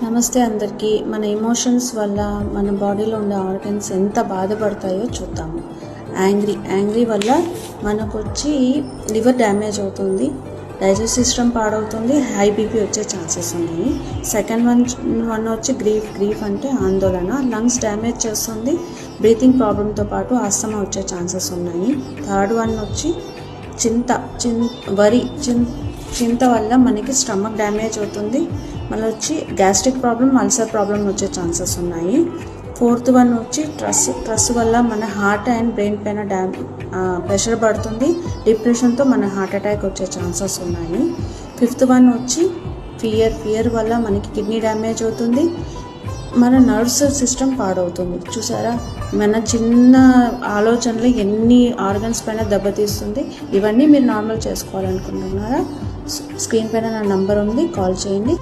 నమస్తే అందరికీ. మన ఎమోషన్స్ వల్ల మన బాడీలో ఉండే ఆర్గన్స్ ఎంత బాధపడతాయో చూద్దాము. యాంగ్రీ వల్ల మనకు వచ్చి లివర్ డ్యామేజ్ అవుతుంది, డైజెస్ట్ సిస్టమ్ పాడవుతుంది, హై బీపీ వచ్చే ఛాన్సెస్ ఉన్నాయి. సెకండ్ వన్ వచ్చి గ్రీఫ్ అంటే ఆందోళన, లంగ్స్ డ్యామేజ్ చేస్తుంది, బ్రీతింగ్ ప్రాబ్లంతో పాటు ఆస్తమా వచ్చే ఛాన్సెస్ ఉన్నాయి. థర్డ్ వన్ వచ్చి చింత వల్ల మనకి స్టమక్ డ్యామేజ్ అవుతుంది, మళ్ళీ వచ్చి గ్యాస్ట్రిక్ ప్రాబ్లం, అల్సర్ ప్రాబ్లం వచ్చే ఛాన్సెస్ ఉన్నాయి. ఫోర్త్ వన్ వచ్చి స్ట్రెస్ వల్ల మన హార్ట్ అండ్ బ్రెయిన్ పైన ప్రెషర్ పడుతుంది, డిప్రెషన్తో మన హార్ట్ అటాక్ వచ్చే ఛాన్సెస్ ఉన్నాయి. ఫిఫ్త్ వన్ వచ్చి ఫియర్ వల్ల మనకి కిడ్నీ డ్యామేజ్ అవుతుంది, మన నర్వ్స్ సిస్టమ్ పాడవుతుంది. చూసారా, మన చిన్న ఆలోచనలు ఎన్ని ఆర్గన్స్ పైన దెబ్బతీస్తుంది. ఇవన్నీ మీరు నార్మల్ చేసుకోవాలనుకుంటున్నారా? స్క్రీన్ పైన నా నంబర్ ఉంది, కాల్ చేయండి.